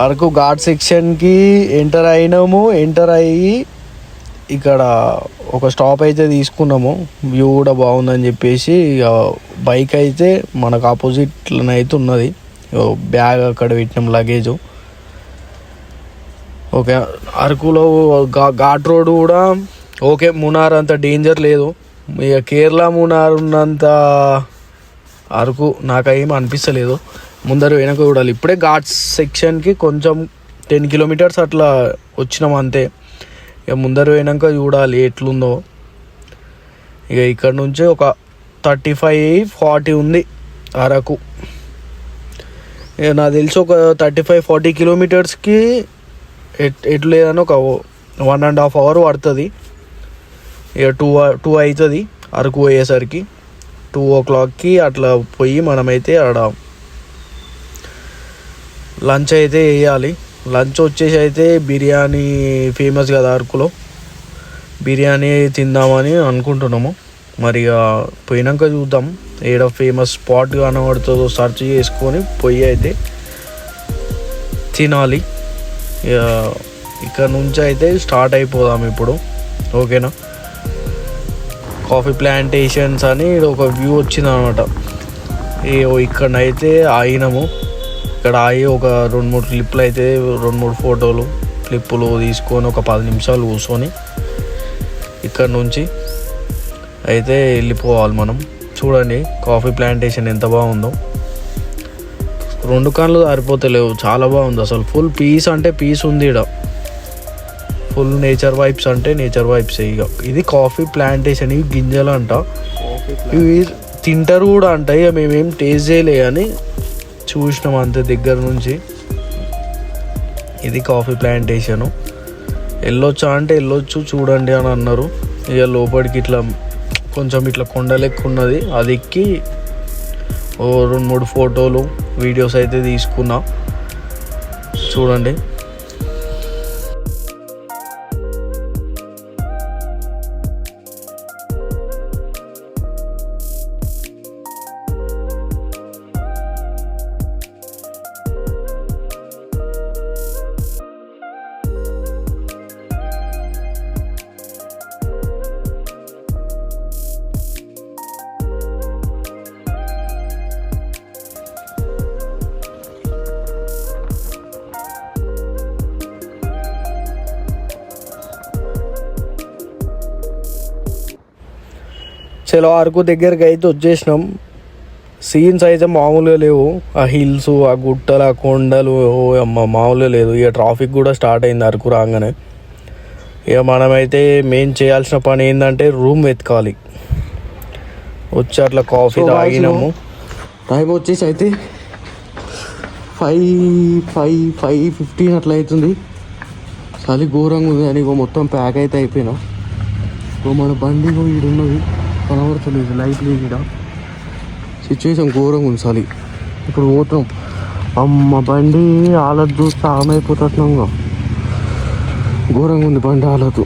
అరకు ఘాట్ సెక్షన్కి enter అయినాము. Enter అయ్యి ఇక్కడ ఒక స్టాప్ అయితే తీసుకున్నాము. వ్యూ కూడా బాగుందని చెప్పేసి బైక్ అయితే మనకు ఆపోజిట్లోనే అయితే ఉన్నది. బ్యాగ్ అక్కడ పెట్టినాం, లగేజ్. ఓకే, అరకులో ఘాట్ రోడ్ కూడా ఓకే. మునార్ అంత డేంజర్ లేదు. ఇక కేరళ మునార్ ఉన్నంత అరకు నాకేం అనిపిస్తలేదు. ముందర వెనక చూడాలి. ఇప్పుడే ఘాట్స్ సెక్షన్కి కొంచెం 10 కిలోమీటర్స్ అట్లా వచ్చినాం అంతే. ఇక ముందర వెనక చూడాలి ఎట్లుందో. ఇక ఇక్కడ నుంచి ఒక 35-40 ఉంది అరకు. ఇక నాకు తెలిసి ఒక 35-40 కిలోమీటర్స్కి ఎట్లు లేదని ఒక 1.5 అవర్ పడుతుంది. ఇక 2 అవుతుంది అరకు పోయేసరికి. 2 o'clockకి అట్లా పోయి మనమైతే ఆడ లంచ్ అయితే వేయాలి. లంచ్ వచ్చేసి అయితే బిర్యానీ ఫేమస్ కదా అరకులో, బిర్యానీ తిందామని అనుకుంటున్నాము. మరి పోయినాక చూద్దాం ఏడ ఫేమస్ స్పాట్ కనబడుతుందో సర్చ్ చేసుకొని పోయి అయితే తినాలి. ఇక్కడ నుంచి అయితే స్టార్ట్ అయిపోదాం ఇప్పుడు. ఓకేనా. కాఫీ ప్లాంటేషన్స్ అని ఒక వ్యూ వచ్చింది అనమాట. ఇక్కడనైతే ఆగినాము. ఇక్కడ ఆగి ఒక 2-3 క్లిప్పులు అయితే 2-3 ఫోటోలు క్లిప్పులు తీసుకొని ఒక 10 నిమిషాలు కూర్చొని ఇక్కడ నుంచి అయితే వెళ్ళిపోవాలి మనం. చూడండి కాఫీ ప్లాంటేషన్ ఎంత బాగుందో. 2 కళ్ళు సరిపోతలేవు, చాలా బాగుంది అసలు. ఫుల్ పీస్ అంటే పీస్ ఉంది ఇక్కడ. ఫుల్ నేచర్ వైబ్స్ అంటే నేచర్ వైబ్స్. ఇక ఇది కాఫీ ప్లాంటేషన్. ఇవి గింజలు అంట, ఇవి తింటారు కూడా అంట. ఇక మేమేం టేస్ట్ చేయలే కానీ చూసినాం అంతే దగ్గర నుంచి. ఇది కాఫీ ప్లాంటేషను. వెళ్ళొచ్చా అంటే వెళ్ళొచ్చు, చూడండి అని అన్నారు. ఇక లోపలికి ఇట్లా కొంచెం ఇట్లా కొండ లెక్క ఉన్నది, అది ఎక్కి 2-3 ఫోటోలు వీడియోస్ అయితే తీసుకున్నా. చూడండి. చలో అరకు దగ్గరికి అయితే వచ్చేసినాం. సీన్స్ అయితే మామూలుగా లేవు. ఆ హిల్స్, ఆ గుట్టలు, ఆ కొండలు అమ్మ మామూలుగా లేదు. ఇక ట్రాఫిక్ కూడా స్టార్ట్ అయింది అరకు రాగానే. ఇక మనమైతే మెయిన్ చేయాల్సిన పని ఏంటంటే రూమ్ వెతకాలి. వచ్చి అట్లా కాఫీ తాగినాము. టైం వచ్చేసి అయితే 5:15 అట్లా అవుతుంది. చలి ఘోరంగా ఉంది అని మొత్తం ప్యాక్ అయితే అయిపోయినా. మన బండి ఈడున్నది కనబడుతుంది, లైట్ లేదు ఇక్కడ. సిచ్యువేషన్ ఘోరంగా ఉంది చలి. ఇప్పుడు పోతాం. అమ్మ బండి ఆలదు చూస్తే ఆమెయిపోతున్నాగా. ఘోరంగా ఉంది బండి ఆలదు.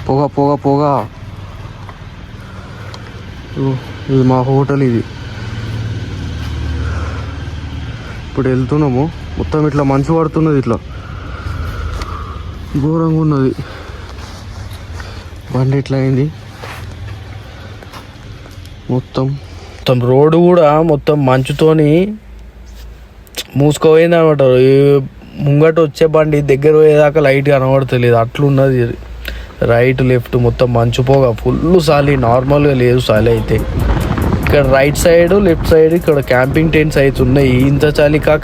పొగ. ఇది మా హోటల్. ఇది ఇప్పుడు వెళ్తున్నాము. మొత్తం ఇట్లా మంచు పడుతున్నది, ఇట్లా ఘోరంగా ఉన్నది. బండి ఇట్లా అయింది మొత్తం రోడ్డు కూడా మొత్తం మంచుతోని మూసుకోపోయింది అనమాట. ముంగట వచ్చే బండి దగ్గర పోయేదాకా లైట్ కనబడతలేదు, అట్లున్నది. రైట్ లెఫ్ట్ మొత్తం మంచుపోగా ఫుల్ సాలి. నార్మల్గా లేదు సాలి అయితే. ఇక్కడ రైట్ సైడ్ లెఫ్ట్ సైడ్ ఇక్కడ క్యాంపింగ్ టెంట్స్ అయితే ఉన్నాయి. ఇంత చలిక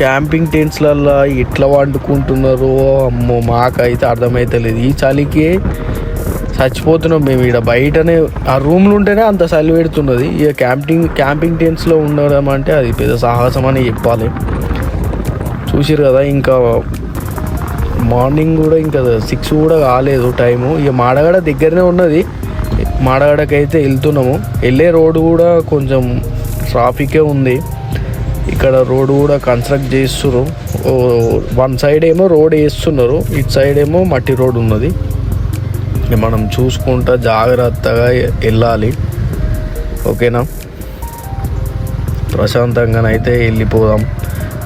క్యాంపింగ్ టెంట్స్లలో ఎట్లా వండుకుంటున్నారో అమ్మో మాకైతే అర్థమైతలేదు. ఈ చలికి చచ్చిపోతున్నాం మేము. ఇక్కడ బయటనే ఆ రూమ్లు ఉంటేనే అంత చలి పెడుతున్నది. ఇక క్యాంపింగ్ టెంట్స్లో ఉండడం అంటే అది పెద్ద సాహసం అని చెప్పాలి. చూసిరు కదా, ఇంకా మార్నింగ్ కూడా ఇంకా 6 కూడా కాలేదు టైము. ఇక మాడగడ దగ్గరనే ఉన్నది. మాడగడకైతే వెళ్తున్నాము. వెళ్ళే రోడ్డు కూడా కొంచెం ట్రాఫికే ఉంది. ఇక్కడ రోడ్డు కూడా కన్స్ట్రక్ట్ చేస్తున్నారు. 1 సైడ్ ఏమో రోడ్ వేస్తున్నారు, ఇటు సైడ్ ఏమో మట్టి రోడ్ ఉన్నది. మనం చూసుకుంటా జాగ్రత్తగా వెళ్ళాలి. ఓకేనా. ప్రశాంతంగానైతే వెళ్ళిపోదాం.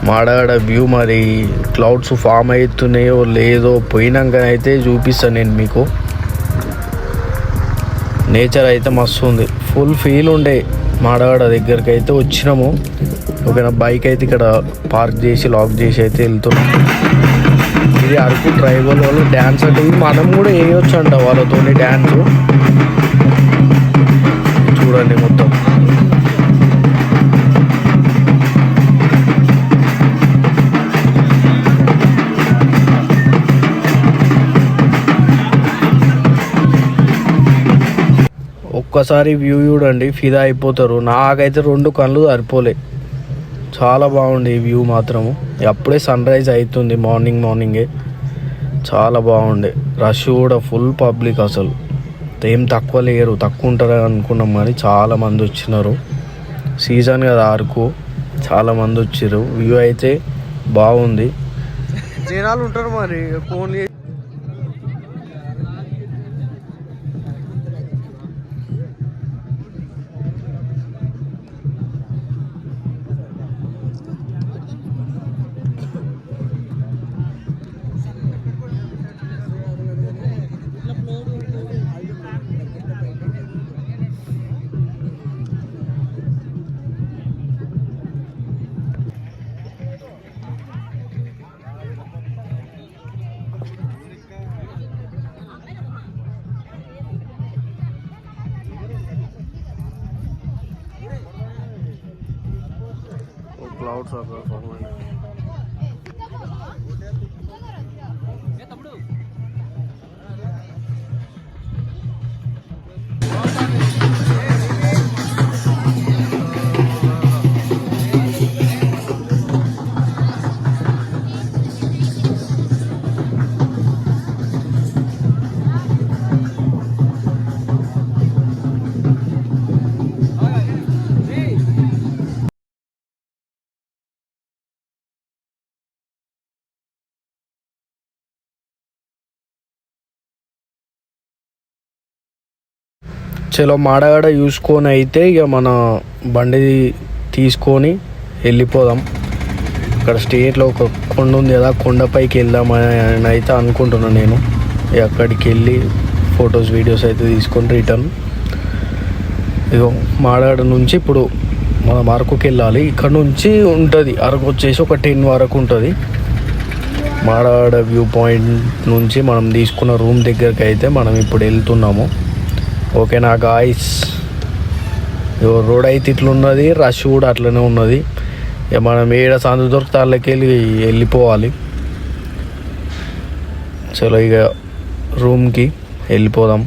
మాడగడ వ్యూ మరి క్లౌడ్స్ ఫామ్ అవుతున్నాయో లేదో పోయినాకనైతే చూపిస్తాను నేను మీకు. నేచర్ అయితే మస్తు ఉంది, ఫుల్ ఫీల్ ఉండే. మాడగడ దగ్గరికి అయితే వచ్చినాము. ఓకేనా, బైక్ అయితే ఇక్కడ పార్క్ చేసి లాక్ చేసి అయితే వెళ్తున్నాం. ఇది అరకు ట్రైబల్ వాళ్ళు డ్యాన్స్ అంటే మనం కూడా వేయొచ్చు అంట వాళ్ళతోని డ్యాన్స్. చూడండి మొత్తం ఒక్కసారి వ్యూ చూడండి, ఫిదా అయిపోతారు. నాకైతే 2 కళ్ళు సరిపోలే, చాలా బాగుంది ఈ వ్యూ మాత్రము. అప్పుడే సన్ రైజ్ అవుతుంది, మార్నింగే చాలా బాగుండే. రష్ కూడా ఫుల్ పబ్లిక్, అసలు ఏం తక్కువ లేరు. తక్కువ ఉంటారు అనుకున్నాం కానీ చాలామంది వచ్చినారు. సీజన్ కదా అరకు, చాలామంది వచ్చారు. వ్యూ అయితే బాగుంది. జనాలు ఉంటారు మరి ఫోన్. క్లౌడ్స్ చలో మాడగడ చూసుకొని అయితే ఇక మన బండి తీసుకొని వెళ్ళిపోదాం. అక్కడ స్టేట్లో ఒక కొండ ఉంది కదా, కొండపైకి వెళ్దామని అయితే అనుకుంటున్నాను నేను. అక్కడికి వెళ్ళి ఫొటోస్ వీడియోస్ అయితే తీసుకొని రిటర్న్. ఇగో మాడగడ నుంచి ఇప్పుడు మనం అరకుకి వెళ్ళాలి. ఇక్కడ నుంచి ఉంటుంది అరకు వచ్చేసి ఒక 10 వరకు ఉంటుంది. మాడగడ వ్యూ పాయింట్ నుంచి మనం తీసుకున్న రూమ్ దగ్గరికి అయితే మనం ఇప్పుడు వెళ్తున్నాము. ఓకేనా గాయ్స్, రోడ్ అయితే ఇట్లున్నది, రష్ కూడా అట్లనే ఉన్నది. ఇక మనం ఏడ సందు దొరికితే వాళ్ళకి వెళ్ళిపోవాలి. చలో ఇక రూమ్కి వెళ్ళిపోదాం.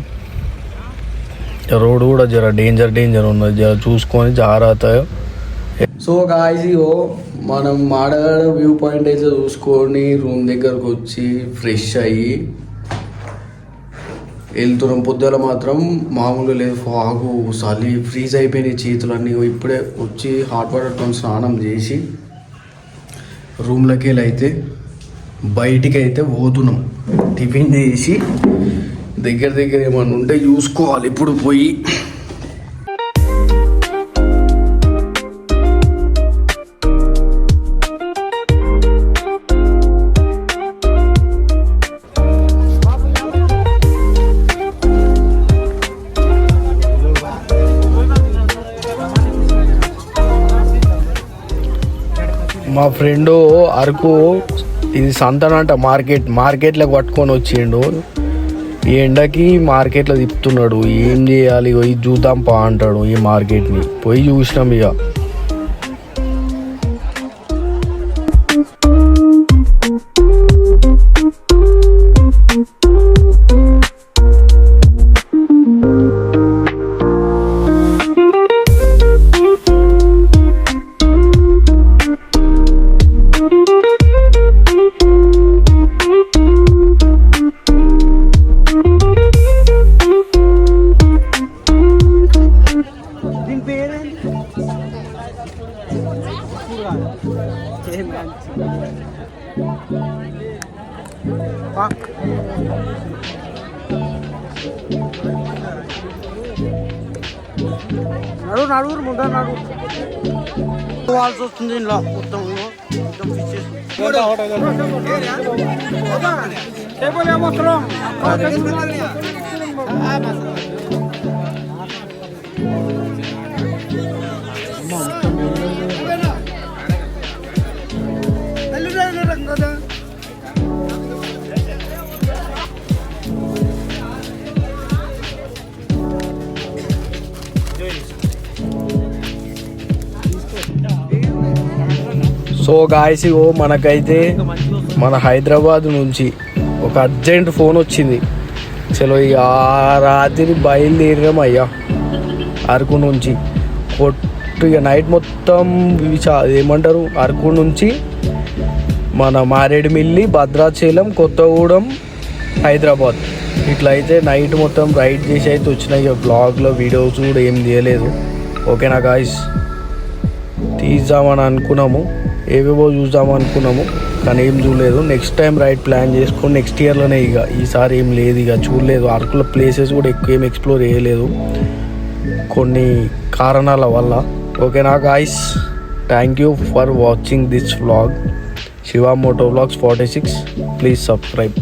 రోడ్ కూడా జర డేంజర్ ఉన్నది, జర చూసుకొని జాగ్రత్తగా. సో గాయ్స్, ఇగో మనం మాడగడ వ్యూ పాయింట్ అయితే చూసుకొని రూమ్ దగ్గరకు వచ్చి ఫ్రెష్ అయ్యి వెళ్తున్నాం. పొద్దుల మాత్రం మామూలుగా లేదు, ఫాగు చలి ఫ్రీజ్ అయిపోయినాయి చేతులన్నీ. ఇప్పుడే వచ్చి హాట్ వాటర్తో స్నానం చేసి రూమ్లోకి వెళ్ళి అయితే బయటికి అయితే పోతున్నాం. టిఫిన్ చేసి దగ్గర ఏమన్నా ఉంటే చూసుకోవాలి ఇప్పుడు పోయి. మా ఫ్రెండు అరకు ఇది సంతనంట మార్కెట్లోకి పట్టుకొని వచ్చిండు. ఈ ఎండకి మార్కెట్లో తిప్పుతున్నాడు. ఏం చేయాలి, పోయి చూద్దాం పా అంటాడు. ఈ మార్కెట్ని పోయి చూసినాం ఇక. నడుగురు ముందర నడుగు పోవాల్సి వస్తుంది ఇలా మొత్తం సో గాయస్ ఇగో మనకైతే మన హైదరాబాద్ నుంచి ఒక అర్జెంట్ ఫోన్ వచ్చింది. చలో ఇక ఆ రాత్రి బయలుదేరాం అయ్యా అరకు నుంచి. ఇక నైట్ మొత్తం ఏమంటారు అరకు నుంచి మన మారేడుమిల్లి, భద్రాచలం, కొత్తగూడెం, హైదరాబాద్ ఇట్లా అయితే నైట్ మొత్తం రైడ్ చేసి అయితే వచ్చినాయి. ఇక బ్లాగ్లో వీడియోస్ కూడా ఏం తీయలేదు. ఓకేనా గాయస్, తీద్దామని అనుకున్నాము, ఏవేవో చూద్దామని అనుకున్నాము కానీ ఏం చూడలేదు. నెక్స్ట్ టైం రైడ్ ప్లాన్ చేసుకొని నెక్స్ట్ ఇయర్లోనే. ఇక ఈసారి ఏం లేదు, ఇక చూడలేదు. అరకుల ప్లేసెస్ కూడా ఎక్కువ ఏం ఎక్స్ప్లోర్ చేయలేదు కొన్ని కారణాల వల్ల. ఓకేనా guys, thank you for watching this vlog. Shiva moto vlogs 46. Please subscribe.